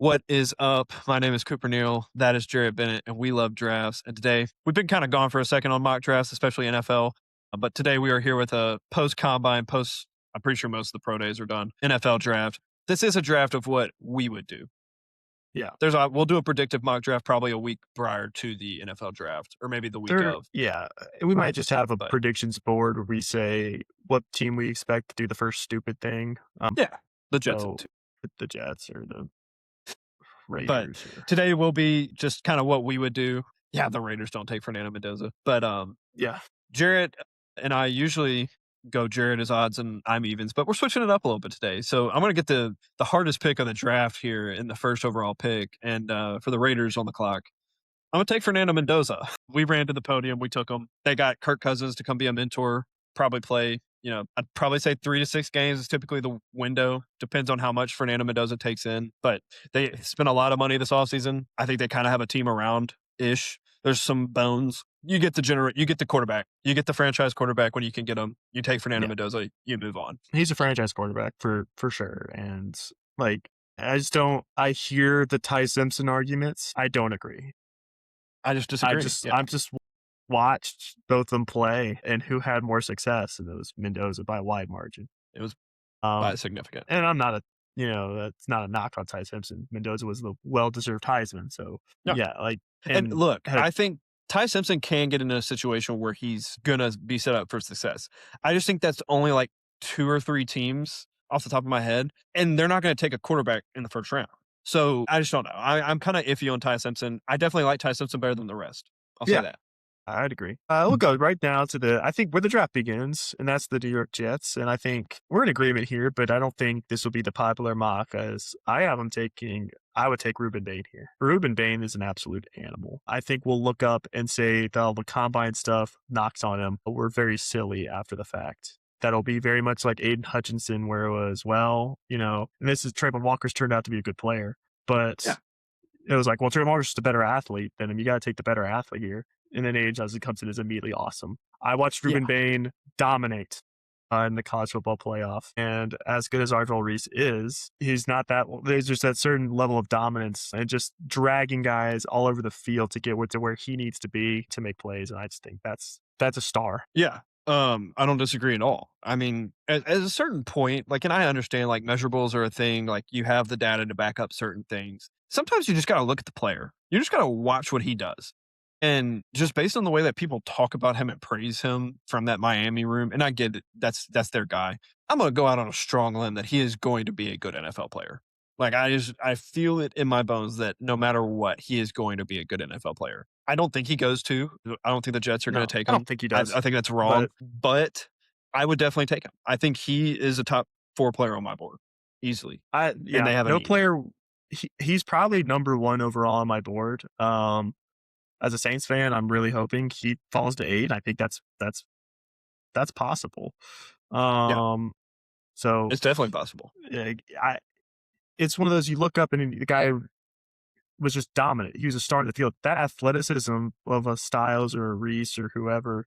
What is up? My name is Cooper Neal. That is Jaret Bennett, and we love drafts. And today we've been kind of gone for a second on mock drafts, especially NFL. But today we are here with a post combine, I'm pretty sure most of the pro days are done, NFL draft. This is a draft of what we would do. Yeah. We'll do a predictive mock draft probably a week prior to the NFL draft, or maybe the week of. We might just have a But predictions board where we say what team we expect to do the first stupid thing. yeah, the Jets So too. the Jets or the But Raiders. today will be just kind of what we would do. Yeah, the Raiders don't take Fernando Mendoza, but Yeah. Jaret and I usually go Jaret as odds and I'm evens, but we're switching it up a little bit today. So I'm going to get the hardest pick of the draft here in the first overall pick, and for the Raiders on the clock, I'm going to take Fernando Mendoza. We ran to the podium, we took him. They got Kirk Cousins to come be a mentor, probably play. I'd probably say 3 to 6 games is typically the window. Depends on how much Fernando Mendoza takes in, but they spent a lot of money this offseason. I think they kind of have a team around ish. There's some bones. You get the quarterback. You get the franchise quarterback when you can get him. You take Fernando Yeah. Mendoza, you move on. He's a franchise quarterback for sure. And I hear the Ty Simpson arguments. I don't agree. I just disagree. I'm just watched both of them play, and who had more success, and it was Mendoza by a wide margin. It was Um, significant. and I'm not that's not a knock on Ty Simpson. Mendoza was the well-deserved Heisman. So No. yeah, And look, had- I think Ty Simpson can get into a situation where he's going to be set up for success. I just think that's only like 2 or 3 teams off the top of my head, and they're not going to take a quarterback in the first round. So I just don't know. I'm kind of iffy on Ty Simpson. I definitely like Ty Simpson better than the rest. I'll say Yeah. that. I'd agree. We'll go right now to I think where the draft begins, and that's the New York Jets. And I think we're in agreement here, but I don't think this will be the popular mock, as I would take Ruben Bain here. Ruben Bain is an absolute animal. I think we'll look up and say that all the combine stuff knocks on him, but we're very silly after the fact. That'll be very much like Aiden Hutchinson, where it was, and this is Trayvon Walker's turned out to be a good player, but Yeah. it was like, well, Trayvon Walker's just a better athlete than him. You got to take the better athlete here. And then Age, as it comes in, is immediately awesome. I watched Ruben Bain dominate in the college football playoff. And as good as Arvell Reese is, he's not that. There's just that certain level of dominance and just dragging guys all over the field to get to where he needs to be to make plays. And I just think that's a star. Yeah. I don't disagree at all. I mean, at a certain point, and I understand measurables are a thing, you have the data to back up certain things. Sometimes you just got to look at the player. You just got to watch what he does. And just based on the way that people talk about him and praise him from that Miami room, and I get it, that's their guy. I'm going to go out on a strong limb that he is going to be a good NFL player. I feel it in my bones that no matter what, he is going to be a good NFL player. I don't think he goes to. I don't think the Jets are going to take him. I don't think he does. I think that's wrong, but I would definitely take him. I think he is a top 4 player on my board easily. And they have no player. He's probably number 1 overall on my board. As a Saints fan, I'm really hoping he falls to 8. I think that's possible. So it's definitely possible. It's one of those, you look up and the guy was just dominant. He was a star in the field. That athleticism of a Styles or a Reese or whoever,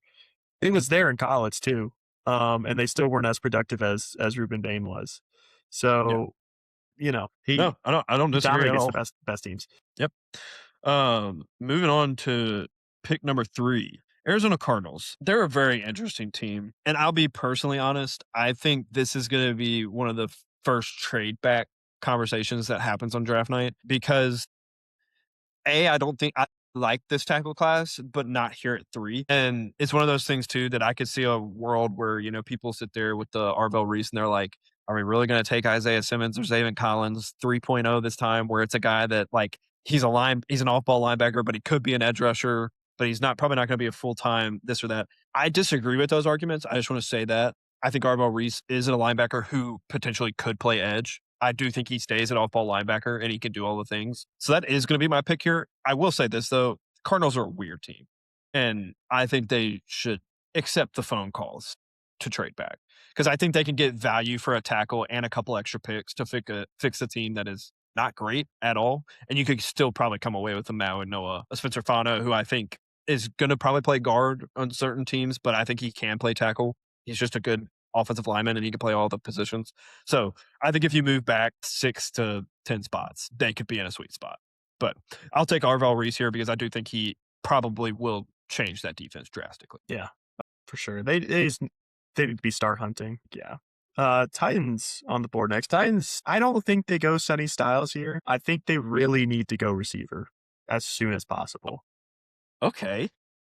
it was there in college too. And they still weren't as productive as Ruben Bain was. So, I don't disagree at all. The best teams. Yep. Moving on to pick number 3, Arizona Cardinals. They're a very interesting team. And I'll be personally honest, I think this is going to be one of the first trade back conversations that happens on draft night, because I don't think I like this tackle class, but not here at 3. And it's one of those things too that I could see a world where, people sit there with the Arvell Reese and they're like, are we really going to take Isaiah Simmons or Zaven Collins 3.0 this time, where it's a guy that he's an off-ball linebacker, but he could be an edge rusher, but he's probably not going to be a full-time this or that. I disagree with those arguments. I just want to say that I think Arvell Reese is a linebacker who potentially could play edge. I do think he stays at off-ball linebacker and he can do all the things. So that is going to be my pick here. I will say this though, Cardinals are a weird team, and I think they should accept the phone calls to trade back, because I think they can get value for a tackle and a couple extra picks to fix a team that is not great at all. And you could still probably come away with a Mao and Noah, a Spencer Fano, who I think is going to probably play guard on certain teams, but I think he can play tackle. He's just a good offensive lineman and he can play all the positions. So I think if you move back 6 to 10 spots, they could be in a sweet spot. But I'll take Arval Reese here because I do think he probably will change that defense drastically. Yeah, for sure. They need to be star hunting. Yeah. Titans on the board next. Titans, I don't think they go Sonny Styles here. I think they really need to go receiver as soon as possible. Okay.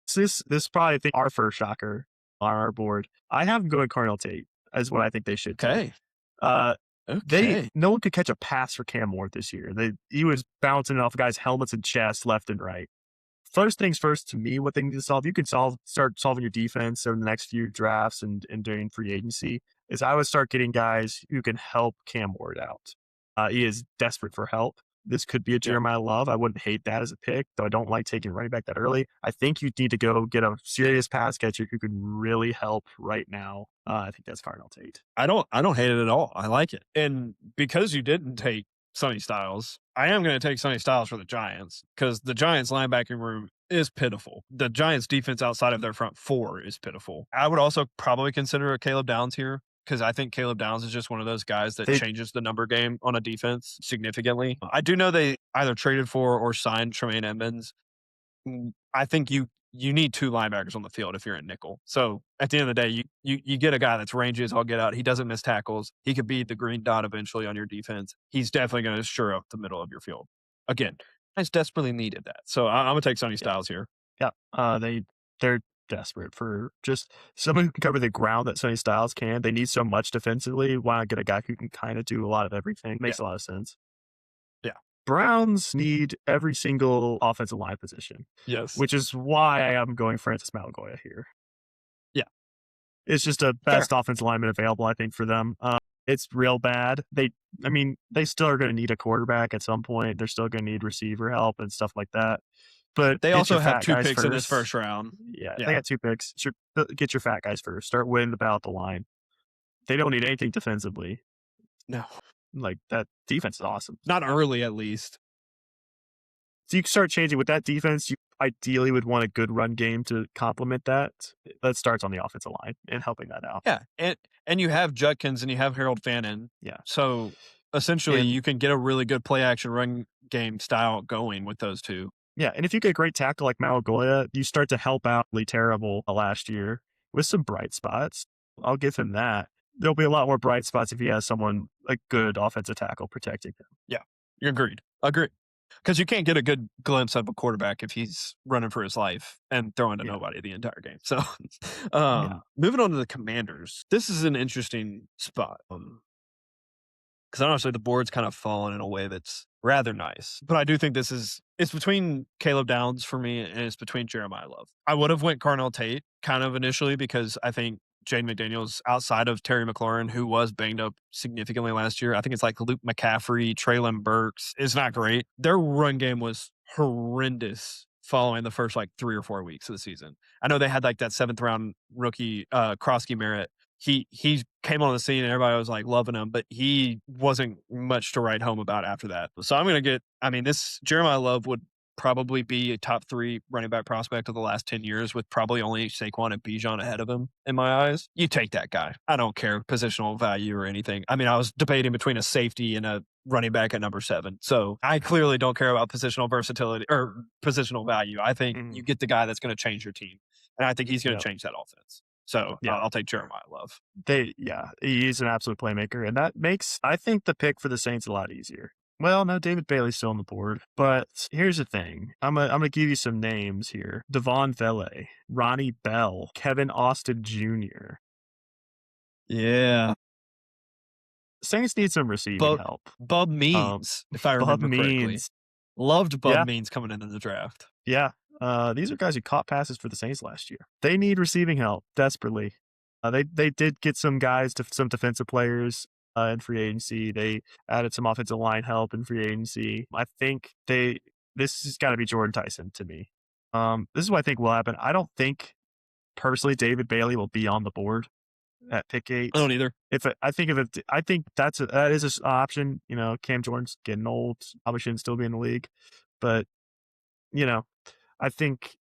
So this is probably, I think, our first shocker on our board. I have them going Cardinal Tate as what I think they should take. Okay. Uh, Okay. no one could catch a pass for Cam Ward this year. He was bouncing off guys' helmets and chests left and right. First things first, to me, what they need to solve, you can start solving your defense over the next few drafts and during free agency, is I would start getting guys who can help Cam Ward out. He is desperate for help. This could be a Yeah. Jeremiah Love. I wouldn't hate that as a pick, though I don't like taking running back that early. I think you need to go get a serious pass catcher who can really help right now. I think that's Cardinal Tate. I don't hate it at all. I like it. And because you didn't take Sonny Styles, I am going to take Sonny Styles for the Giants because the Giants linebacking room is pitiful. The Giants defense outside of their front four is pitiful. I would also probably consider a Caleb Downs here because I think Caleb Downs is just one of those guys that They changes the number game on a defense significantly. I do know they either traded for or signed Tremaine Edmonds. I think you need two linebackers on the field if you're in nickel. So at the end of the day, you get a guy that's rangy as all get out. He doesn't miss tackles. He could be the green dot eventually on your defense. He's definitely going to shore up the middle of your field. Again, Giants desperately needed that. So I'm gonna take Sonny yeah, Styles here. yeah. They're desperate for just someone who can cover the ground that Sonny Styles can. They need so much defensively. Why not get a guy who can kind of do a lot of everything? Yeah, Makes a lot of sense. yeah, Browns need every single offensive line position, yes, which is why I am going Francis Mauigoya here. yeah, It's just a fair. best offensive lineman available, I think, for them. It's real bad. They still are going to need a quarterback at some point. They're still going to need receiver help and stuff like that. But They get your also have fat two guys picks in this first. first round. Yeah, they Yeah, got 2 picks. Get your fat guys first. Start winning the battle at the line. They don't need anything defensively. no, Like, that defense is awesome. not early at least. So you can start changing with that defense. You ideally would want a good run game to complement that. That starts on the offensive line and helping that out. Yeah, and you have Judkins and you have Harold Fannin. Yeah. So essentially, And you can get a really good play action run game style going with those two. yeah, and if you get a great tackle like Mauigoya, you start to help out Lee Terrible last year with some bright spots. I'll give him that. There'll be a lot more bright spots if he has someone, a good offensive tackle protecting him. Yeah, you agreed. Agreed. Because you can't get a good glimpse of a quarterback if he's running for his life and throwing to Yeah. nobody the entire game. So, Yeah. moving on to the Commanders, this is an interesting spot. Because honestly, the board's kind of fallen in a way that's rather nice. But I do think it's between Caleb Downs for me and it's between Jeremiah Love. I would have went Carnell Tate kind of initially because I think Jane McDaniels, outside of Terry McLaurin, who was banged up significantly last year, I think it's like Luke McCaffrey, Traylon Burks, is not great. Their run game was horrendous following the first like 3 or 4 weeks of the season. I know they had like that 7th round rookie, Krosky Merritt. He came on the scene and everybody was like loving him, but he wasn't much to write home about after that. So I'm gonna get. I mean, this Jeremiah Love would probably be a top 3 running back prospect of the last 10 years, with probably only Saquon and Bijan ahead of him in my eyes. You take that guy. I don't care positional value or anything. I mean, I was debating between a safety and a running back at number 7. So I clearly don't care about positional versatility or positional value. I think you Mhm. get the guy that's going to change your team. And I think he's going to Yep. change that offense. So Yeah. I'll take Jeremiah Love. He's an absolute playmaker, and that makes, I think, the pick for the Saints a lot easier. Well, no, David Bailey's still on the board, but here's the thing. I'm gonna give you some names here: Devon Vele, Ronnie Bell, Kevin Austin Jr. Yeah. Saints need some receiving Bub, help. Bub Um, Means, if I Bub remember correctly. Means, Loved Bub yeah, Means coming into the draft. yeah. These are guys who caught passes for the Saints last year. They need receiving help desperately. They did get some guys, some defensive players in free agency. They added some offensive line help in free agency. I think this has got to be Jordan Tyson to me. This is what I think will happen. I don't think personally David Bailey will be on the board at pick I 8. don't either. I think that is an option. You know, Cam Jordan's getting old, probably shouldn't still be in the league, but you know, I think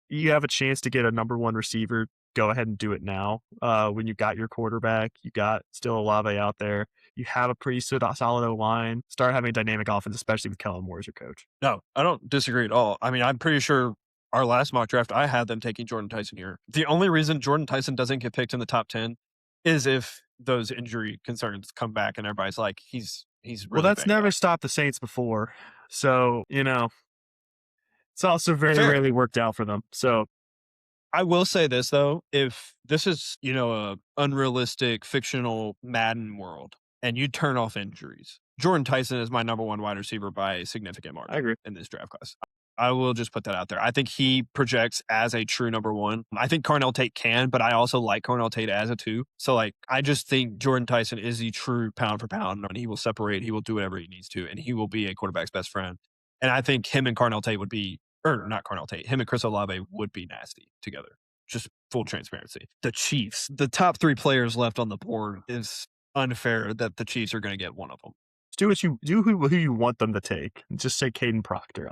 you have a chance to get a number 1 receiver go ahead and do it now. When you got your quarterback, you got still Olave out there. You have a pretty solid O line. Start having a dynamic offense, especially with Kellen Moore as your coach. No, I don't disagree at all. I mean, I'm pretty sure our last mock draft, I had them taking Jordan Tyson here. The only reason Jordan Tyson doesn't get picked in the top 10 is if those injury concerns come back and everybody's like, he's Well, really that's banged never up. stopped the Saints before. So, it's also very Fair. rarely worked out for them. So, I will say this though, if this is, a unrealistic fictional Madden world and you turn off injuries, Jordan Tyson is my number one wide receiver by a significant I margin agree. in this draft class. I will just put that out there. I think he projects as a true number one. I think Carnell Tate can, but I also like Carnell Tate as a two. So like I just think Jordan Tyson is the true pound for pound and he will separate, he will do whatever he needs to, and he will be a quarterback's best friend. And I think him and Carnell Tate would be or not Carnell Tate, him and Chris Olave would be nasty together. Just full transparency. The Chiefs, the top three players left on the board is unfair that the Chiefs are going to get one of them. Just do what you do who you want them to take. Just say Caden Proctor.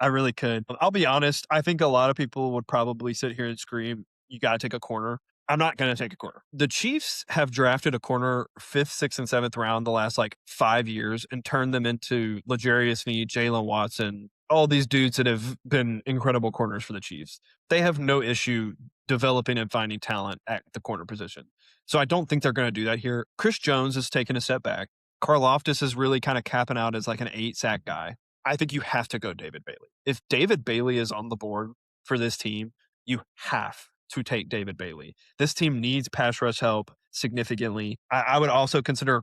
I really could. I'll be honest. I think a lot of people would probably sit here and scream, you got to take a corner. I'm not going to take a corner. The Chiefs have drafted a corner fifth, sixth, and seventh round the last like 5 years and turned them into L'Jarius Sneed, Jalen Watson, all these dudes that have been incredible corners for the Chiefs. They have no issue developing and finding talent at the corner position. So I don't think they're going to do that here. Chris Jones has taken a step back. Karlaftis is really kind of capping out as like an 8-sack guy. I think you have to go David Bailey. If David Bailey is on the board for this team, you have to take David Bailey. This team needs pass rush help significantly. I would also consider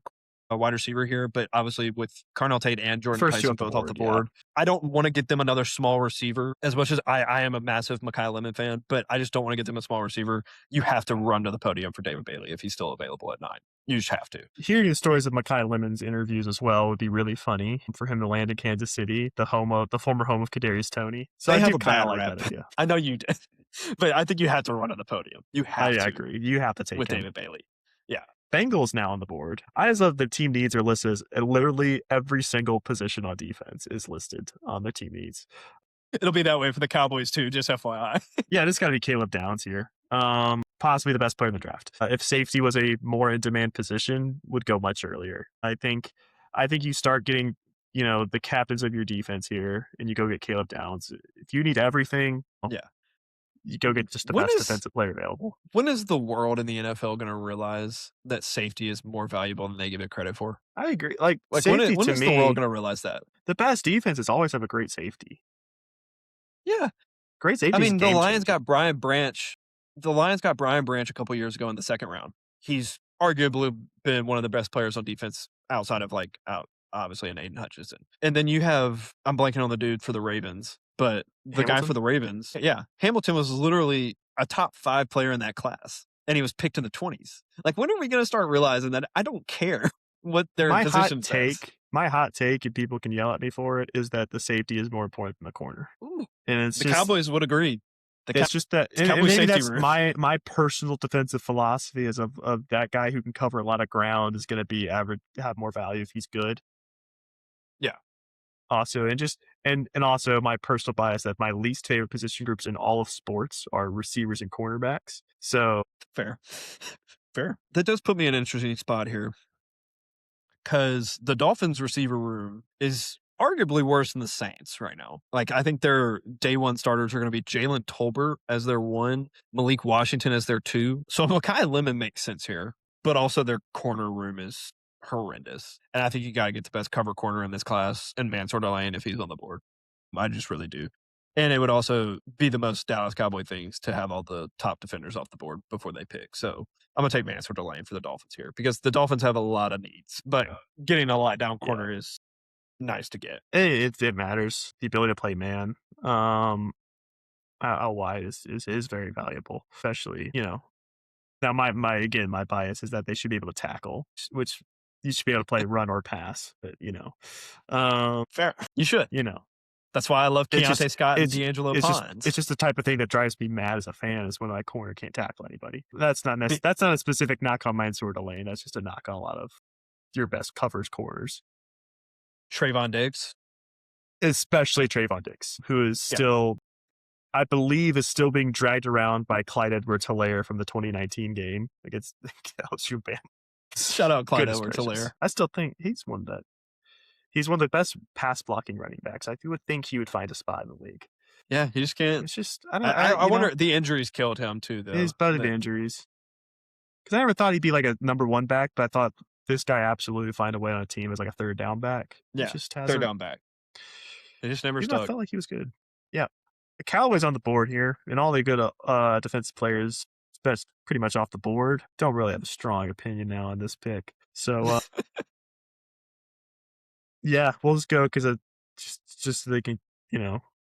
a wide receiver here, but obviously with Carnell Tate and Jordan First two Tyson off the both off the board, board, I don't want to get them another small receiver as much as I am a massive Mekhi Lemon fan, but I just don't want to get them a small receiver. You have to run to the podium for David Bailey if he's still available at 9. You just have to. Hearing the stories of Mekhi Lemon's interviews as well would be really funny for him to land in Kansas City, the former home of Kadarius Toney. So They I have do a kind bad of like rep. that idea. I know you did, but I think you have to run to the podium. You have I to agree. You have to take with him. David Bailey. Yeah. Bengals now on the board. I just love the team needs are listed as literally every single position on defense is listed on the team needs. It'll be that way for the Cowboys too, just FYI. Yeah, this got to be Caleb Downs here. Possibly the best player in the draft. If safety was a more in demand position, would go much earlier. I think you start getting, the captains of your defense here, and you go get Caleb Downs. If you need everything, Yeah. you go get just the When best is defensive player available. when is the world in the NFL going to realize that safety is more valuable than they give it credit for? I agree. Like Like safety when to is the world me, going to realize that? the best defenses always have a great safety. Yeah. Great I safety is mean, the game Lions changer. got Brian Branch. The Lions got Brian Branch a couple years ago in the second round. He's arguably been one of the best players on defense outside of obviously an Aiden Hutchinson. And then you have I'm blanking on the dude for the Ravens, but the guy for Hamilton. the Ravens, yeah, Hamilton was literally a top 5 player in that class, and he was picked in the 20s. Like, when are we going to start realizing that I don't care what their position says? My hot take, and people can yell at me for it, is that the safety is more important than the corner. Ooh, And it's the just Cowboys would agree. it's just that, and Cowboys maybe safety that's room. my personal defensive philosophy is of that guy who can cover a lot of ground is going to be average, have more value if he's good. Yeah. Also, and also my personal bias that my least favorite position groups in all of sports are receivers and cornerbacks. So Fair. Fair. That does put me in an interesting spot here because the Dolphins receiver room is arguably worse than the Saints right now. Like, I think their day one starters are going to be Jalen Tolbert as their 1, Malik Washington as their 2. So Mekhi Lemon makes sense here, but also their corner room is horrendous. And I think you got to get the best cover corner in this class and Mansour Lane if he's on the board. I just really do. And it would also be the most Dallas Cowboy things to have all the top defenders off the board before they pick. So I'm going to take Mansour Lane for the Dolphins here because the Dolphins have a lot of needs, but getting a lot down corner is nice to get. it matters. The ability to play man, out wide is very valuable, especially Now my bias is that they should be able to tackle, which you should be able to play run or pass, but Fair. You should. That's why I love It's Keontae just Scott and D'Angelo Pons. it's just the type of thing that drives me mad as a fan is when my corner can't tackle anybody. That's not a specific knock on Mansour Lane. That's just a knock on a lot of your best covers corners, Trayvon Diggs. especially Trayvon Diggs, who is still I believe is still being dragged around by Clyde Edwards-Helaire from the 2019 game against LSU Bama. Shout out Clyde Goodness Edwards-Helaire. gracious. I still think he's one of the best pass blocking running backs. I would think he would find a spot in the league. Yeah, he just can't. It's just I wonder, the injuries killed him too, though. he's better than injuries. Because I never thought he'd be like a number one back, but I thought this guy absolutely find a way on a team as like a third down back. He Yeah, just third hasn't. down back. It just never Even though I stuck. felt like he was good. Yeah. The Cowboys on the board here, and all the good defensive players, best pretty much off the board. Don't really have a strong opinion now on this pick. So, yeah, we'll just go because just so they can,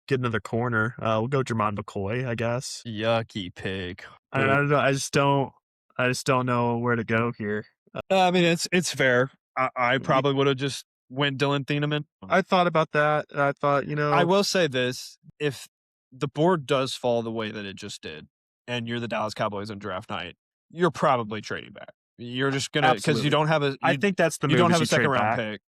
get another corner. We'll go Jermon McCoy, I guess. Yucky pick. I don't know. I just don't know where to go here. I mean, it's fair. I probably would have just went Dylan Thieneman. I thought about that. I thought, I will say this: if the board does fall the way that it just did, and you're the Dallas Cowboys on draft night, you're probably trading back. You're just gonna, because you absolutely. don't have I think that's the move. you don't is have a trade second round back. pick.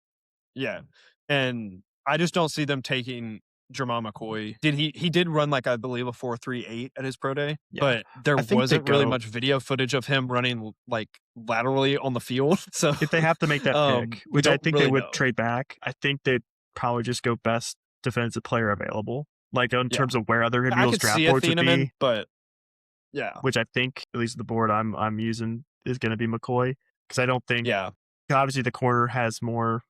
Yeah, and I just don't see them taking Jermon McCoy. He did run like, I believe, a 4.38 at his pro day, Yeah. but there I think they wasn't really go- much video footage of him running like laterally on the field. So If they have to make that pick, we which I don't think really they would know. trade back, I think they'd probably just go best defensive player available. Like in Yeah. terms of where other I individuals could draft see a boards would Thieneman, be, but yeah, which I think at least the board I'm using is going to be McCoy because I don't think yeah, obviously the corner has more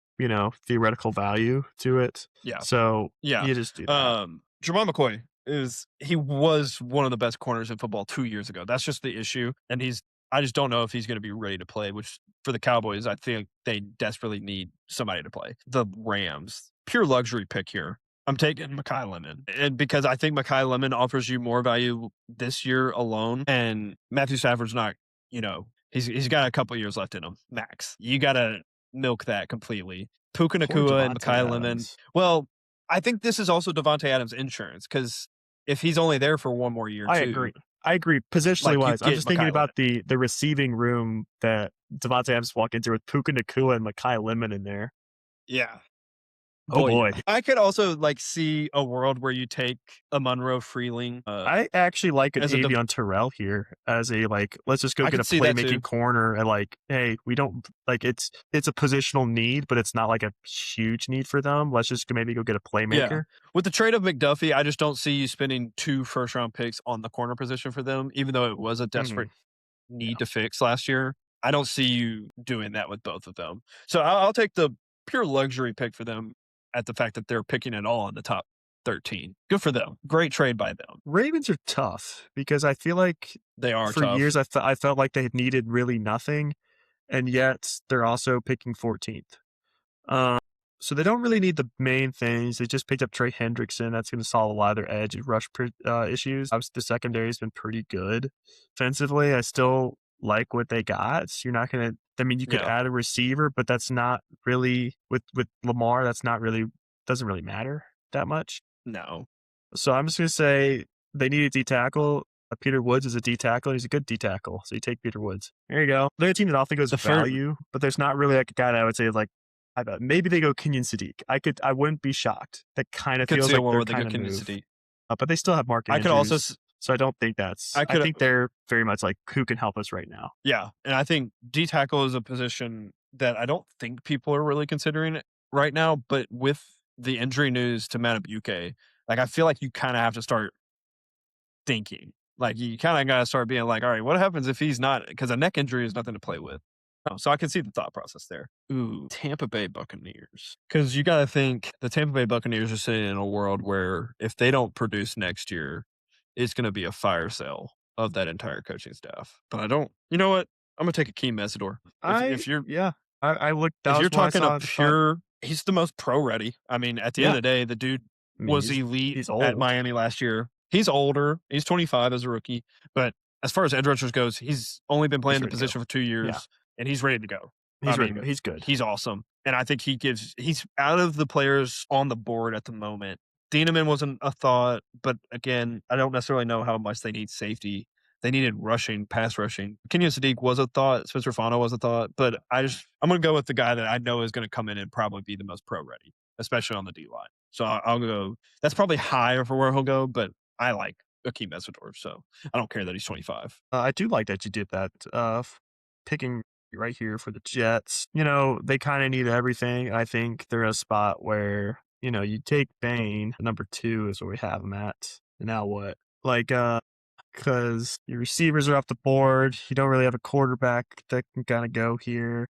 theoretical value to it. yeah, So yeah. you just do that. Jermon McCoy he was one of the best corners in football 2 years ago. That's just the issue, and I just don't know if he's going to be ready to play. Which for the Cowboys, I think they desperately need somebody to play. The Rams, pure luxury pick here. I'm taking Mekhi Lemon, and because I think Mekhi Lemon offers you more value this year alone, and Matthew Stafford's not, he's got a couple years left in him, max. You got to milk that completely. Puka Poor Nacua and Devontae Mekhi Lemon. Adams. Well, I think this is also Devontae Adams' insurance, because if he's only there for one more year, I too. agree. Positionally Like, you wise, I'm get just thinking Mekhi about the receiving room that Devontae Adams walk into with Puka Nacua and Mekhi Lemon in there. Yeah. Oh boy. Yeah. I could also see a world where you take a Monroe Freeling. I actually like an as a Avion Terrell here as a let's just go I get a could see that playmaking too. corner and hey, we don't it's a positional need, but it's not like a huge need for them. Let's just maybe go get a playmaker. Yeah. With the trade of McDuffie, I just don't see you spending 2 first-round picks on the corner position for them, even though it was a desperate need to fix last year. I don't see you doing that with both of them. So I'll take the pure luxury pick for them at the fact that they're picking it all in the top 13. Good for them. Great trade by them. Ravens are tough because I feel like They are for tough. years I felt like they had needed really nothing, and yet they're also picking 14th. So they don't really need the main things. They just picked up Trey Hendrickson. That's going to solve a lot of their edge and rush issues. Obviously, the secondary has been pretty good. Defensively, I still like what they got. You're not going to. I mean, you could add a receiver, but that's not really with Lamar. That's not really doesn't really matter that much. No. So I'm just going to say they need a D tackle. Peter Woods is a D tackle. He's a good D tackle. So you take Peter Woods. There you go. They're a team that often goes value, but there's not really a guy that I would say is I bet maybe they go Kenyon Sadiq. I wouldn't be shocked. That kind of feels like their kind of move. But they still have market injuries. Also, so I don't think that's. I think they're very much who can help us right now. Yeah, and I think D tackle is a position that I don't think people are really considering right now. But with the injury news to Matabuke, I feel like you kind of have to start thinking. You kind of got to start being all right, what happens if he's not? Because a neck injury is nothing to play with. So I can see the thought process there. Ooh, Tampa Bay Buccaneers. Because you got to think the Tampa Bay Buccaneers are sitting in a world where if they don't produce next year, it's going to be a fire sale of that entire coaching staff. But I don't. You know what? I'm going to take Akeem Mesidor. If you're talking a pure, he's the most pro ready. I mean, at the end of the day, the dude was elite at Miami last year. He's older. He's 25 as a rookie. But as far as edge rushers goes, he's only been playing the position for 2 years. Yeah. And he's ready to go. He's ready to go. He's good. He's awesome. And I think he's out of the players on the board at the moment. Thieneman wasn't a thought, but again, I don't necessarily know how much they need safety. They needed pass rushing. Kenyon Sadiq was a thought. Spencer Fano was a thought. But I'm going to go with the guy that I know is going to come in and probably be the most pro ready, especially on the D line. So I'll go. That's probably higher for where he'll go, but I like Akeem Mesidor, so I don't care that he's 25. I do like that you did that. Picking right here for the Jets. They kind of need everything. I think they're in a spot where you take Bane. Number 2 is where we have him at. And now what? Like, because your receivers are off the board. You don't really have a quarterback that can kind of go here.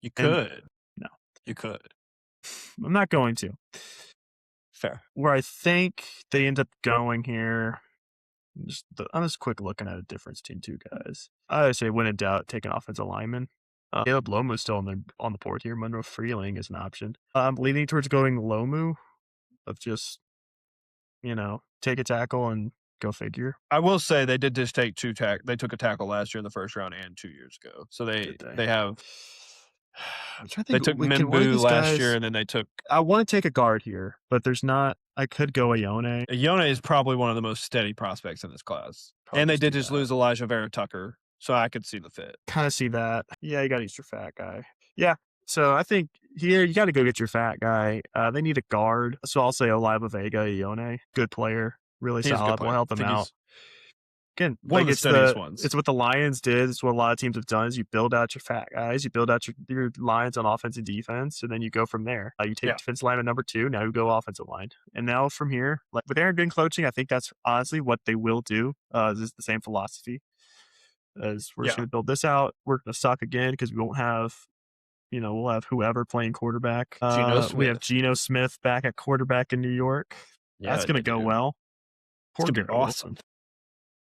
You And could. no, You could. I'm not going to. Fair. Where I think they end up going here. I'm just quick looking at a difference between two guys. I would say, when in doubt, take an offensive lineman. Caleb Lomu's still on the board here. Monroe Freeling is an option. I'm leaning towards going Lomu, of just take a tackle and go figure. I will say they did just take they took a tackle last year in the first round and 2 years ago. So Did they? they have I'm trying to they think. took Can one of Minbu these last year, guys? and then they took I want to take a guard here, but there's not. I could go Ione. Yone is probably one of the most steady prospects in this class. Probably And they just do did just that. lose Elijah Vera Tucker, so I could see the fit. Kind of see that. Yeah, you got Easter fat guy. Yeah. So I think here you got to go get your fat guy. They need a guard, so I'll say Oliva Vega Ione. Good player, really He's a good solid. We'll player. help I them think out. he's Again, one of the steadiest ones. it's what the Lions did. It's what a lot of teams have done. Is you build out your fat guys, you build out your lines on offense and defense, and then you go from there. You take Yeah. defensive line at number 2. Now you go offensive line, and now from here, like with Aaron Glenn coaching, I think that's honestly what they will do. This is the same philosophy as we're just Yeah. going to build this out. We're going to suck again because we won't have. We'll have whoever playing quarterback. Geno We have Smith. Geno Smith back at quarterback in New York. Yeah, That's going to they go do. well. It's Poor gonna be Garrett awesome.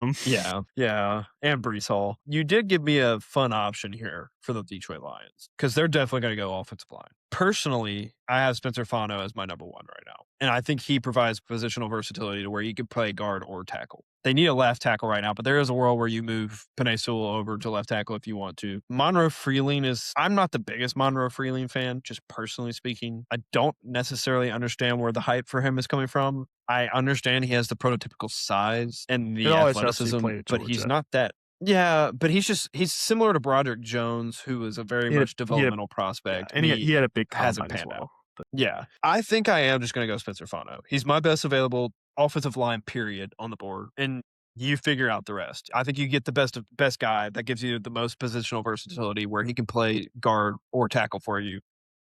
Wilson. Yeah, and Brees Hall. You did give me a fun option here for the Detroit Lions because they're definitely going to go offensive line. Personally, I have Spencer Fano as my number 1 right now, and I think he provides positional versatility to where you can play guard or tackle. They need a left tackle right now, but there is a world where you move Penei Sewell over to left tackle if you want to. Monroe Freeling I'm not the biggest Monroe Freeling fan, just personally speaking. I don't necessarily understand where the hype for him is coming from. I understand he has the prototypical size and It the always helps you athleticism, play at but he's Georgia. not that. Yeah, but he's similar to Broderick Jones, who is a very He had much he had developmental prospect, and and he he had a big hasn't combine as panned out. well. But Yeah, I think I am just going to go Spencer Fano. He's my best available offensive line, period, on the board, and you figure out the rest. I think you get the best guy that gives you the most positional versatility, where he can play guard or tackle for you.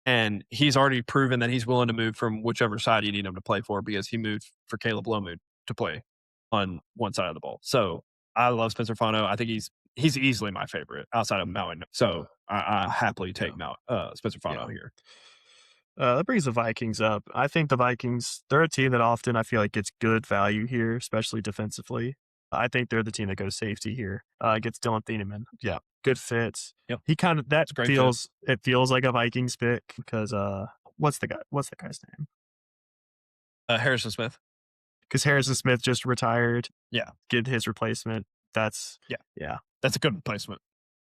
And he's already proven that he's willing to move from whichever side you need him to play for, because he moved for Caleb Lomu to play on one side of the ball. So I love Spencer Fano. I think he's easily my favorite outside of Mountain. So I happily take Spencer Fano yeah. here. That brings the Vikings up. I think the Vikings, they're a team that often I feel like gets good value here, especially defensively. I think they're the team that goes safety here. Gets Dylan Thieneman. Yeah, good fits. Yep. He kind of It's a great fit. it feels like a Vikings pick because what's the guy's name? Harrison Smith. Because Harrison Smith just retired. Yeah. Get his replacement. That's Yeah. That's a good replacement.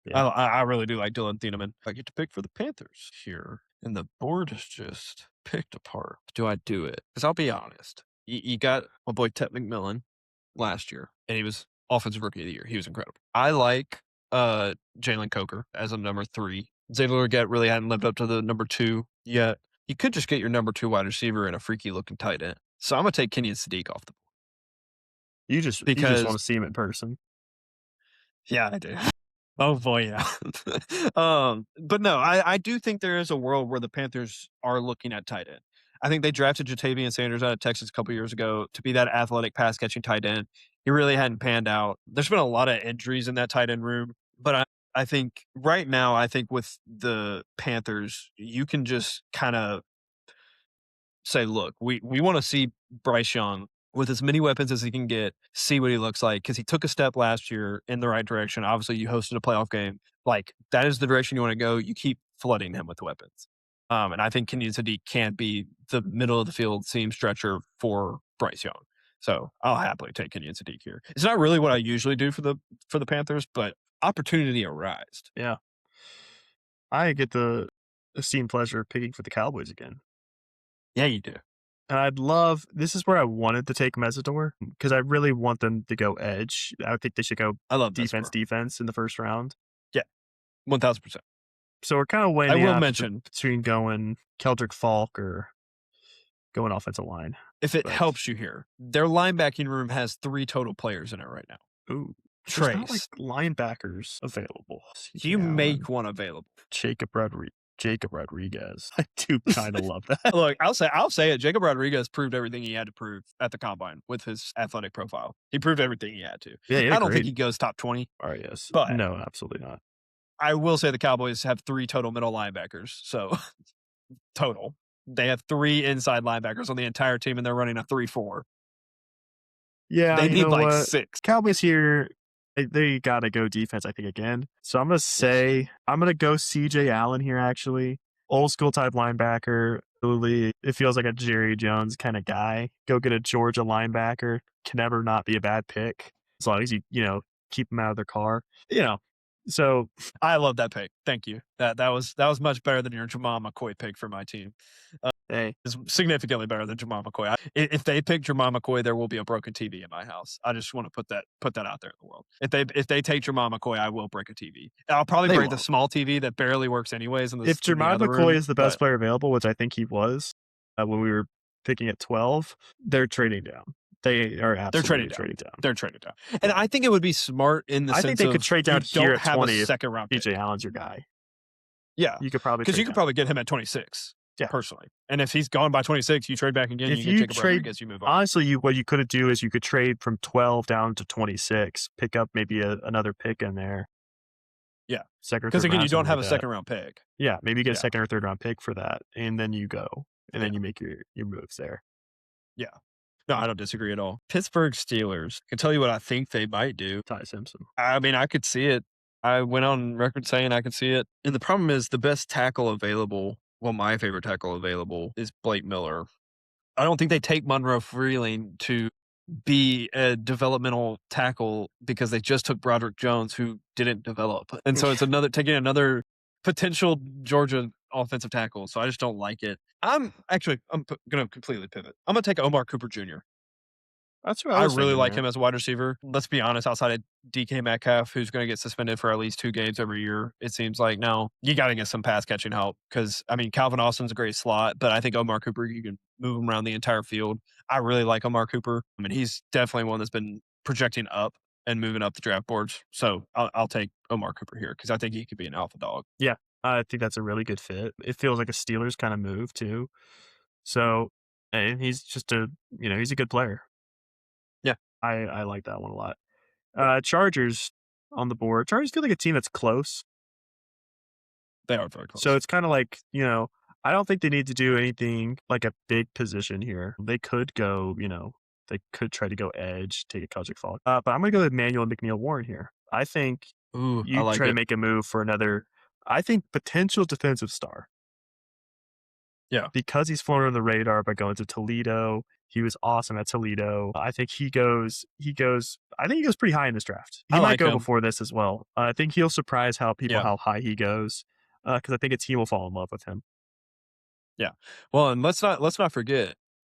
Yeah. I really do like Dylan Thieneman. I get to pick for the Panthers here, and the board is just picked apart. Do I do it? Because I'll be honest. You got my boy Ted McMillan last year, and he was offensive rookie of the year. He was incredible. I like Jalen Coker as a number 3. Xavier Legette really hadn't lived up to the number 2 yet. You could just get your number 2 wide receiver and a freaky looking tight end. So I'm gonna take Kenyon Sadiq off the board. You just want to see him in person. Yeah, I do. Oh boy, yeah. But no, I do think there is a world where the Panthers are looking at tight end. I think they drafted Jatavian Sanders out of Texas a couple years ago to be that athletic pass catching tight end. He really hadn't panned out. There's been a lot of injuries in that tight end room, but I think right now, I think with the Panthers, you can just kind of say, look, we want to see Bryce Young with as many weapons as he can get, see what he looks like, because he took a step last year in the right direction. Obviously, you hosted a playoff game. Like, that is the direction you want to go. You keep flooding him with weapons. And I think Kenyon Sadiq can be the middle of the field seam stretcher for Bryce Young. So I'll happily take Kenyon Sadiq here. It's not really what I usually do for the Panthers, but opportunity arised. Yeah. I get the esteemed pleasure of picking for the Cowboys again. Yeah, you do. And this is where I wanted to take Mesidor because I really want them to go edge. I think they should go I love defense in the first round. Yeah, 1,000%. So we're kind of weighing I the will options mention between going Keldrick Falk or going offensive line. If it But helps you here, their linebacking room has 3 total players in it right now. ooh, there's not like Trace, linebackers available. you CJ make Allen, one available. Jacob Rodriguez. I do kind of love that. Look, I'll say it. Jacob Rodriguez proved everything he had to prove at the combine with his athletic profile. He proved everything he had to. Yeah, he had a I don't think great. he goes top 20, All right, yes, but no, absolutely not. I will say the Cowboys have 3 total middle linebackers. So total. They have 3 inside linebackers on the entire team, and they're running a 3-4. Yeah, They you need know like what? 6. Cowboys here, they gotta go defense, I think, again. So I'm gonna go CJ Allen here, actually. Old school type linebacker. Really, it feels like a Jerry Jones kind of guy. Go get a Georgia linebacker. Can never not be a bad pick. As long as keep them out of their car. You know. So I love that pick. Thank you. That was much better than your Jamal McCoy pick for my team. hey, Is significantly better than Jamal McCoy. If they pick Jamal McCoy, there will be a broken TV in my house. I just want to put that out there in the world. If they take Jamal McCoy, I will break a TV. I'll probably they break the won't. small TV that barely works anyways If in the Jermod other McCoy room. is the best But player available, which I think he was when we were picking at 12, they're trading down. They are they're absolutely trading down. trading down. They're trading down, and I think it would be smart in the I think sense they could of trade you down here don't at have a 20 if second round pick. PJ Allen's your guy. Yeah, You could probably because trade you could down. probably get him at 26 Yeah. personally, and if he's gone by 26, you trade back again. If You get you Jacob trade, Rodriguez, you move on. honestly, what you could do is you could trade from 12 down to 26, pick up maybe another pick in there. Yeah, Second or because third again, round, you don't something have like a that. second round pick. Yeah, maybe you get a Yeah, second or third round pick for that, and then you go, and yeah, then you make your moves there. yeah. No, I don't disagree at all. Pittsburgh Steelers. I can tell you what I think they might do. Ty Simpson. I mean, I could see it. I went on record saying I could see it. And the problem is the best tackle available, well, my favorite tackle available is Blake Miller. I don't think they take Monroe Freeling to be a developmental tackle because they just took Broderick Jones, who didn't develop. And so it's taking another potential Georgia offensive tackle. So I just don't like it. I'm going to completely pivot. I'm going to take Omar Cooper Jr. That's what I I was really thinking like there. him as a wide receiver. Let's be honest, outside of DK Metcalf, who's going to get suspended for at least 2 games every year, it seems like now you got to get some pass catching help because, I mean, Calvin Austin's a great slot, but I think Omar Cooper, you can move him around the entire field. I really like Omar Cooper. I mean, he's definitely one that's been projecting up and moving up the draft boards. So I'll take Omar Cooper here because I think he could be an alpha dog. Yeah, I think that's a really good fit. It feels like a Steelers kind of move too. So, and he's just he's a good player. Yeah, I like that one a lot. Chargers on the board. Chargers feel like a team that's close. they are very So close. it's kind of like, I don't think they need to do anything like a big position here. They could go, they could try to go edge, take a Kojic Falk. But I'm going to go with Emmanuel McNeil Warren here. I think Ooh, I you like try to it. make a move for another, I think, potential defensive star. Yeah, Because he's flown on the radar by going to Toledo. He was awesome at Toledo. I think he goes pretty high in this draft. He I might like go him. before this as well. I think he'll surprise Yeah. how high he goes. Because I think a team will fall in love with him. Yeah. Well, and let's not forget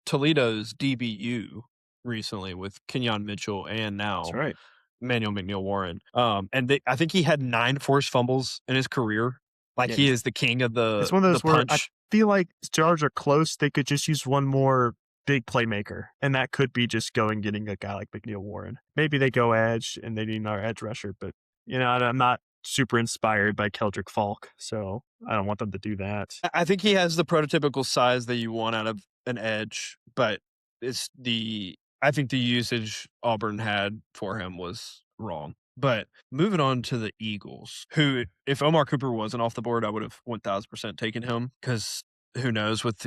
Toledo's DBU recently with Kenyon Mitchell and That's now right. Manuel McNeil Warren. I think he had 9 forced fumbles in his career. Like Yeah, he is the king of it's the one of the those where I punch. feel like Chargers are close. They could just use one more big playmaker, and that could be just going getting a guy like McNeil Warren. Maybe they go edge and they need another edge rusher, but I'm not super inspired by Keldrick Falk, so I don't want them to do that. I think he has the prototypical size that you want out of an edge, but I think the usage Auburn had for him was wrong. But moving on to the Eagles, who, if Omar Cooper wasn't off the board, I would have 1000% taken him because who knows with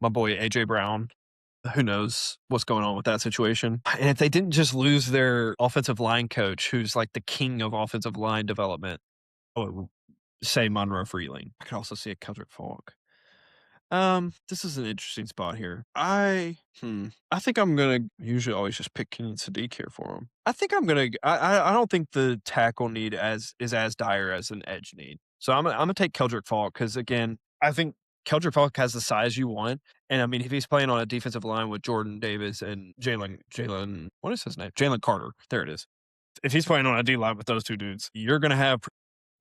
my boy AJ Brown, who knows what's going on with that situation. And if they didn't just lose their offensive line coach, who's like the king of offensive line development, I would say Monroe Freeling. I could also see a Kendrick Falk. This is an interesting spot here. I think I'm gonna usually always just pick Kenyon Sadiq here for him. I think I'm gonna. I don't think the tackle need is as dire as an edge need. So I'm gonna take Keldrick Falk because again, I think Keldrick Falk has the size you want, and I mean if he's playing on a defensive line with Jordan Davis and Jalen, what is his name? Jalen Carter. There it is. If he's playing on a D line with those two dudes, you're gonna have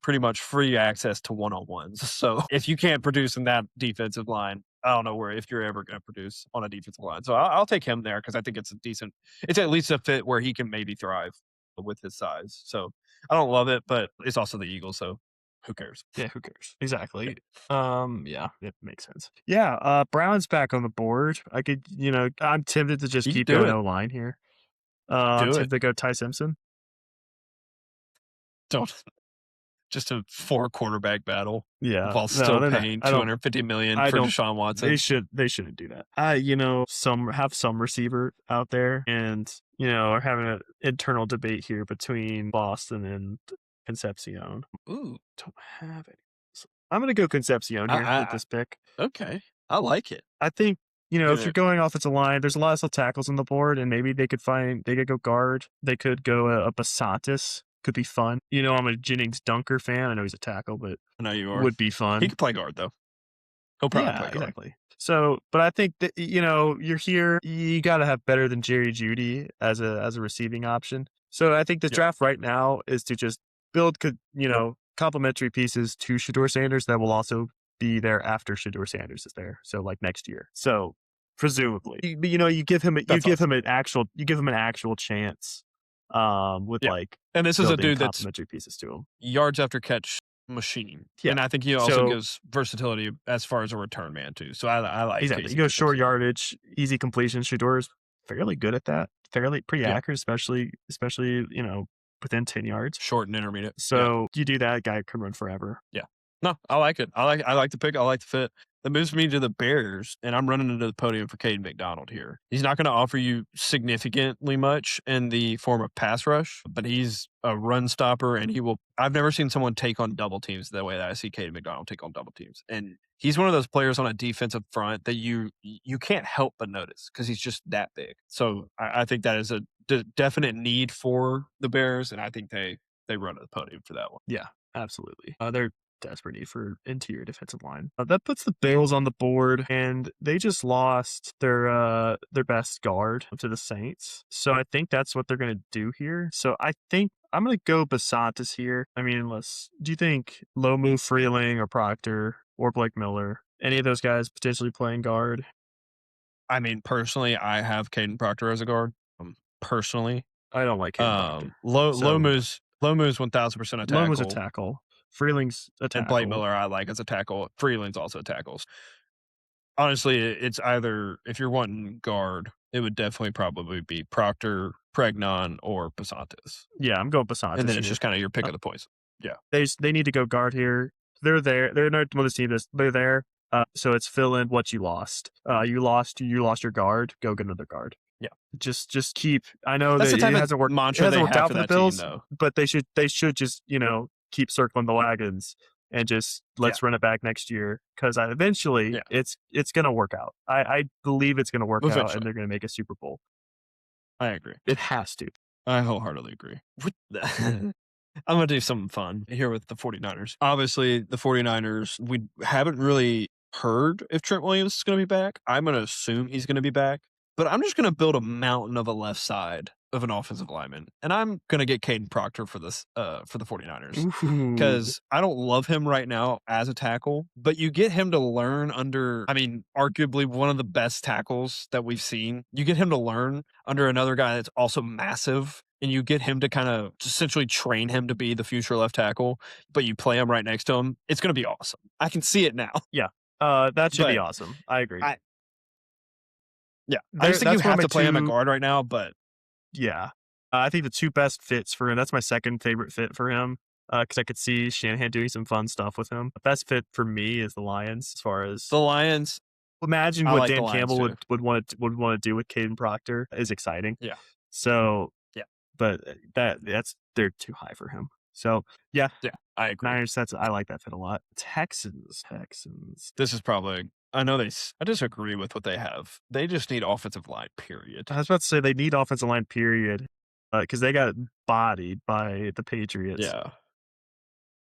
pretty much free access to one-on-ones. So if you can't produce in that defensive line, I don't know where if you're ever going to produce on a defensive line. So I'll take him there because I think it's a decent. It's at least a fit where he can maybe thrive with his size. So I don't love it, but it's also the Eagles, so who cares? Yeah, who cares? Yeah. Exactly. Yeah, it makes sense. Yeah, Brown's back on the board. I could, I'm tempted to just You can keep do going it. O-line here. I'm Do it. tempted to go Ty Simpson. Don't just a 4 quarterback battle Yeah. while No, still they're not. paying I don't 250 million I for don't Deshaun Watson. they shouldn't do that. Some receiver out there and, are having an internal debate here between Boston and Concepcion. Ooh, Don't have any. So I'm going to go Concepcion I, here I, with I this pick. okay, I like it. I think, if you're Gonna going offensive line, there's a lot of tackles on the board, and maybe they could go guard. They could go a Basantis. Could be fun. I'm a Jennings Dunker fan. I know he's a tackle, but I know you are. would be He fun. can play guard though. He'll probably Yeah, play guard. exactly. So, but I think that you're here. You got to have better than Jerry Judy as a receiving option. So I think the Yeah. draft right now is to just build, complementary pieces to Shador Sanders that will also be there after Shador Sanders is there. So like next year. So presumably, but you That's give him awesome. an actual chance, with Yeah. like And this is a building dude that's complementary pieces to him. yards after catch machine. Yeah. And I think he also So gives versatility as far as a return man too. So I like exactly. You Casey go short Concepcion. yardage, easy completion. Shador's fairly good at that. Fairly pretty Yeah. accurate, especially within 10 yards. Short and intermediate. Yeah. So you do that, guy can run forever. Yeah. No, I like it. I like the pick. I like the fit. That moves me to the Bears, and I'm running into the podium for Caden McDonald here. He's not going to offer you significantly much in the form of pass rush, but he's a run stopper, and he will. I've never seen someone take on double teams the way that I see Caden McDonald take on double teams, and he's one of those players on a defensive front that you can't help but notice because he's just that big. So I think that is a definite need for the Bears, and I think they run to the podium for that one. Yeah, absolutely. They're desperate need for interior defensive line. That puts the Bills on the board, and they just lost their best guard to the Saints. So I think that's what they're going to do here. So I think I'm going to go Basantis here. I mean, do you think Lomu, Freeling, or Proctor, or Blake Miller, any of those guys potentially playing guard? I mean, personally, I have Caden Proctor as a guard. Personally, I don't like Caden Proctor. So Lomu's 1000% a Lomu's a tackle, tackle. Freeling's a and Blake tackle. Miller I like as a tackle. Freeland's also a tackles. Honestly, it's either if you're wanting guard, it would definitely probably be Proctor, Pregnon, or Pasantis, Yeah, I'm going and Basantis then it's here. just kind of your pick of the poison. Yeah, They need to go guard here. They're there. They're not one of the teams. They're there. So it's fill in what you lost. You lost your guard. Go get another guard. yeah. Just keep. I know That's that the type it of hasn't worked. It mantra hasn't they worked have out for for the that team, Bills, though. but they should just keep circling the wagons and just Yeah, let's run it back next year because eventually yeah. it's gonna work out. I believe it's gonna work out and Eventually, they're gonna make a Super Bowl. I agree. It has to. I wholeheartedly agree. I'm going to do something fun here with the 49ers. Obviously, the 49ers, we haven't really heard if Trent Williams is going to be back. I'm going to assume he's going to be back, but I'm just going to build a mountain of a left side of an offensive lineman, and I'm going to get Caden Proctor for this for the 49ers Ooh. because I don't love him right now as a tackle, but you get him to learn under, I mean, arguably one of the best tackles that we've seen. You get him to learn under another guy that's also massive, and you get him to kind of essentially train him to be the future left tackle, but you play him right next to him. It's going to be awesome. I can see it now. Yeah. That should be But awesome. I agree. I, yeah, I just think you That's one of have my to play him at two. guard right now, but Yeah. I think the two best fits for him. That's my second favorite fit for him. Because I could see Shanahan doing some fun stuff with him. The best fit for me is the Lions, as far as the Lions, imagine I what like the Dan Lions Campbell too. would want to do with Caden Proctor is exciting. Yeah. So, Yeah. but they're too high for him. So yeah, Yeah, I agree. Niners. I like that fit a lot. Texans. This is probably, I disagree with what they have. They just need offensive line, period. I was about to say they need offensive line. Period. Because they got bodied by the Patriots. Yeah.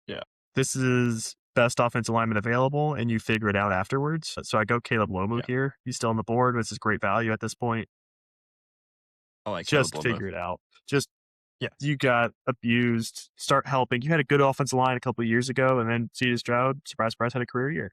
Yeah. This is best offensive lineman available, and you figure it out afterwards. So I go Caleb Lomu Yeah. here. He's still on the board. This is great value at this point. I like Just Caleb Lomu. figure it out. Just Yeah. you got abused. Start helping. You had a good offensive line a couple of years ago, and then C.J. Stroud, surprise, surprise, had a career year.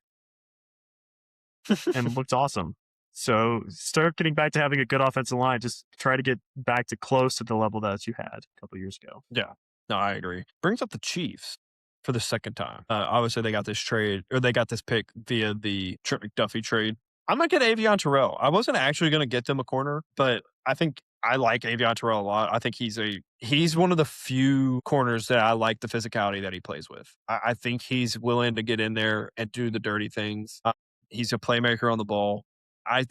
and looked awesome. So start getting back to having a good offensive line. Just try to get back to close to the level that you had a couple years ago. Yeah. No, I agree. Brings up the Chiefs for the second time. Obviously, they got this trade or they got this pick via the Trent McDuffie trade. I'm gonna get Avion Terrell. I wasn't actually gonna get them a corner, but I think I like Avion Terrell a lot. I think he's one of the few corners that I like the physicality that he plays with. I think he's willing to get in there and do the dirty things. He's a playmaker on the ball. I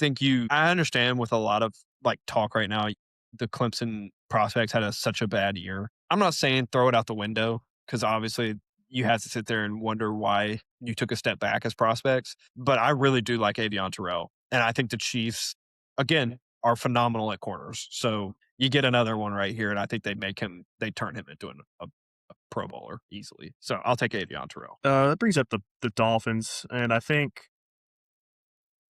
understand with a lot of like talk right now, the Clemson prospects had such a bad year. I'm not saying throw it out the window because obviously you have to sit there and wonder why you took a step back as prospects. But I really do like Avion Terrell. And I think the Chiefs, again, are phenomenal at corners. So you get another one right here. And I think they turn him into a Pro Bowler easily. So I'll take Avion Terrell. That brings up the Dolphins, and I think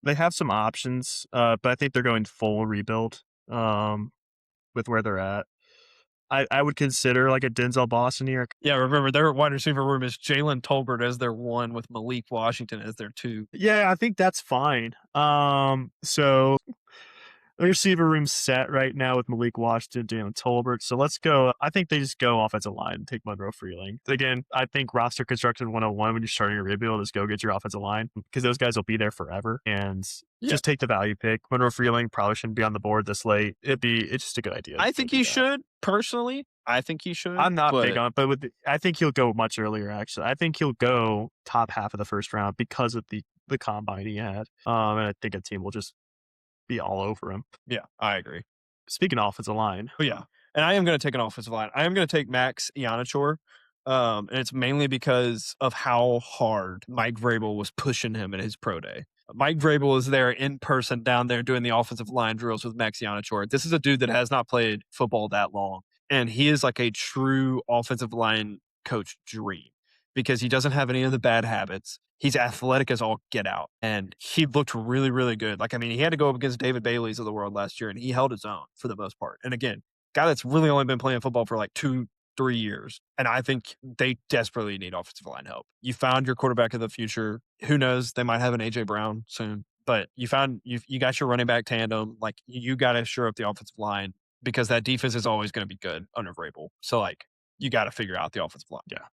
they have some options, but I think they're going full rebuild with where they're at. I would consider like a Denzel Boston here. Yeah, remember their wide receiver room is Jalen Tolbert as their one with Malik Washington as their two. Yeah, I think that's fine. So the receiver room's set right now with Malik Washington, Jalen Tolbert. So let's go. I think they just go offensive line and take Monroe Freeling. Again, I think roster construction 101 when you're starting a rebuild is go get your offensive line because those guys will be there forever. And Yeah. just take the value pick. Monroe Freeling probably shouldn't be on the board this late. It's just a good idea. I think he should, personally. I think he should. I'm not but big on it, but I think he'll go much earlier, actually. I think he'll go top half of the first round because of the combine he had. And I think a team will just be all over him. Yeah, I agree. Speaking of offensive line. But yeah, and I am going to take an offensive line. I am going to take Max Ianachor, and it's mainly because of how hard Mike Vrabel was pushing him at his pro day. Mike Vrabel is there in person down there doing the offensive line drills with Max Ianachor. This is a dude that has not played football that long, and he is like a true offensive line coach dream because he doesn't have any of the bad habits. He's athletic as all get out, and he looked really, really good. Like, I mean, he had to go up against David Bailey's of the world last year, and he held his own for the most part. And again, guy that's really only been playing football for like 2-3 years. And I think they desperately need offensive line help. You found your quarterback of the future. Who knows? They might have an AJ Brown soon, but you got your running back tandem. Like, you got to shore up the offensive line because that defense is always going to be good under Vrabel. So like, you got to figure out the offensive line. Yeah.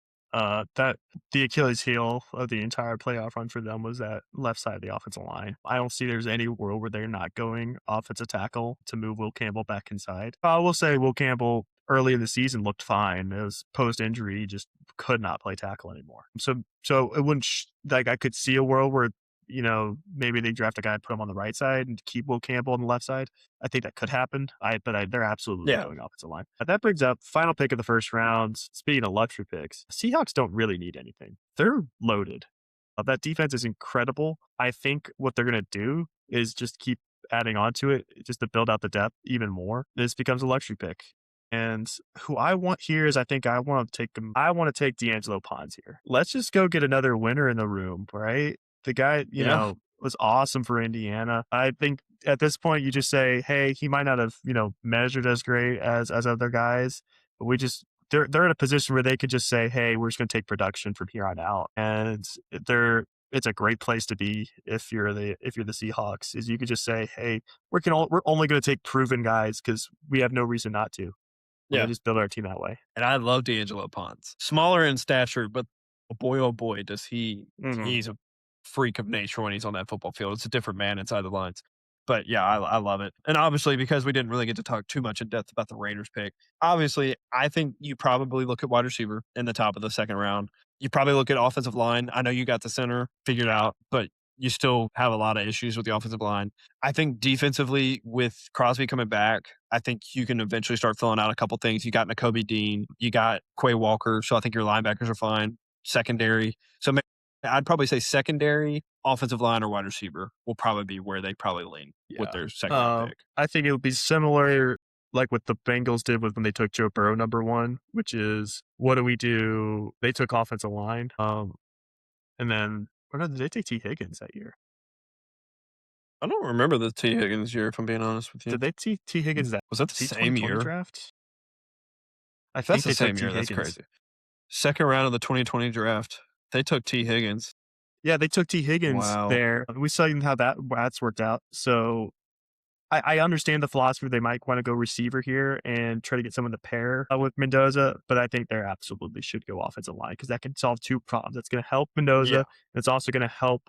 That the Achilles heel of the entire playoff run for them was that left side of the offensive line. I don't see there's any world where they're not going offensive tackle to move Will Campbell back inside. I will say Will Campbell early in the season looked fine. It was post injury, he just could not play tackle anymore. So it wouldn't like I could see a world where maybe they draft a guy and put him on the right side and keep Will Campbell on the left side. I think that could happen. They're absolutely going offensive line. But that brings up final pick of the first round. Speaking of luxury picks, Seahawks don't really need anything. They're loaded. That defense is incredible. I think what they're going to do is just keep adding on to it just to build out the depth even more. This becomes a luxury pick. And who I want here is I want to take D'Angelo Ponds here. Let's just go get another winner in the room, right? The guy, was awesome for Indiana. I think at this point you just say, hey, he might not have, measured as great as other guys, but they're in a position where they could just say, hey, we're just going to take production from here on out. And it's a great place to be if you're the Seahawks, is you could just say, hey, we're only going to take proven guys because we have no reason not to. Yeah, just build our team that way. And I love D'Angelo Ponds. Smaller in stature, but oh boy, does he's a freak of nature when he's on that football field. It's a different man inside the lines. But yeah, I love it. And obviously, because we didn't really get to talk too much in depth about the Raiders pick, obviously, I think you probably look at wide receiver in the top of the second round. You probably look at offensive line. I know you got the center figured out, but you still have a lot of issues with the offensive line. I think defensively, with Crosby coming back, I think you can eventually start filling out a couple things. You got Nakobe Dean, you got Quay Walker, so I think your linebackers are fine. Secondary. So I'd probably say secondary, offensive line, or wide receiver will probably be where they probably lean with their second round pick. I think it would be similar like what the Bengals did when they took Joe Burrow number 1, which is, what do we do? They took offensive line. And then, or no, did they take T. Higgins that year? I don't remember the T. Higgins year, if I'm being honest with you. Did they take T. Higgins that? Was that the same year? Draft? I think that's the same year. That's crazy. Second round of the 2020 draft. They took T. Higgins. Yeah, they took T. Higgins Wow. there. We saw how that's worked out. So I understand the philosophy. They might want to go receiver here and try to get someone to pair with Mendoza, but I think they absolutely should go offensive line because that can solve two problems. It's going to help Mendoza. Yeah. And it's also going to help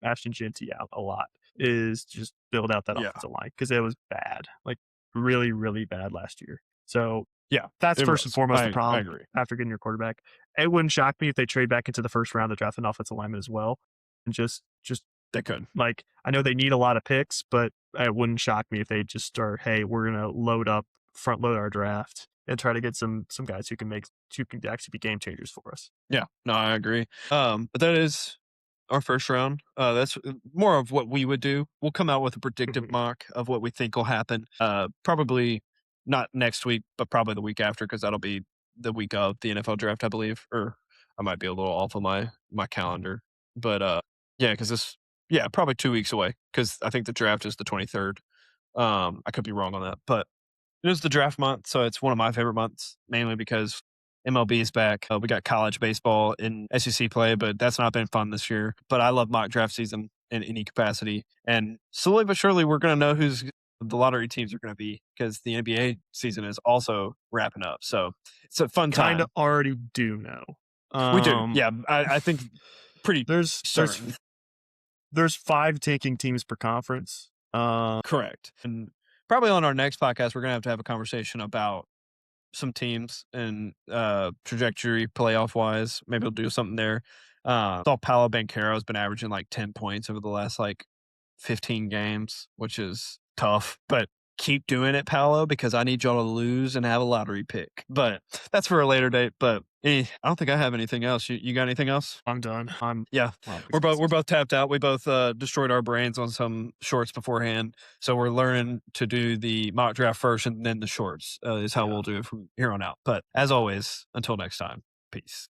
Ashton Genty out a lot. Is just build out that Yeah. offensive line because it was bad, like really, really bad last year. So Yeah. that's It first and was. foremost the I problem agree. after getting your quarterback. It wouldn't shock me if they trade back into the first round to draft an offensive lineman as well, and just They could. like, I know they need a lot of picks, but it wouldn't shock me if they just start, "Hey, we're gonna front load our draft and try to get some guys who can actually be game changers for us." Yeah. No, I agree. But that is our first round. That's more of what we would do. We'll come out with a predictive Mhm. mock of what we think will happen. Probably not next week, but probably the week after, because that'll be the week of the NFL draft, I believe. Or I might be a little off of my calendar. But yeah, because yeah, probably 2 weeks away. Because I think the draft is the 23rd. I could be wrong on that, but it is the draft month, so it's one of my favorite months, mainly because MLB is back. We got college baseball in SEC play, but that's not been fun this year. But I love mock draft season in any capacity. And slowly but surely, we're going to know who's the lottery teams are going to be because the NBA season is also wrapping up. So it's a fun Kinda time. already do know. We do. Um, Yeah. I think pretty there's there's certain. there's 5 tanking teams per conference. Correct. And probably on our next podcast, we're going to have a conversation about some teams and trajectory playoff wise. Maybe we'll do something there. Saw Paolo Banchero has been averaging like 10 points over the last like 15 games, which is tough, but keep doing it, Paolo, because I need y'all to lose and have a lottery pick. But that's for a later date. But I don't think I have anything else. You got anything else? I'm done. Yeah, I'm we're exhausted. both tapped out. We both destroyed our brains on some shorts beforehand, so we're learning to do the mock draft first and then the shorts is how Yeah. we'll do it from here on out. But as always, until next time, peace.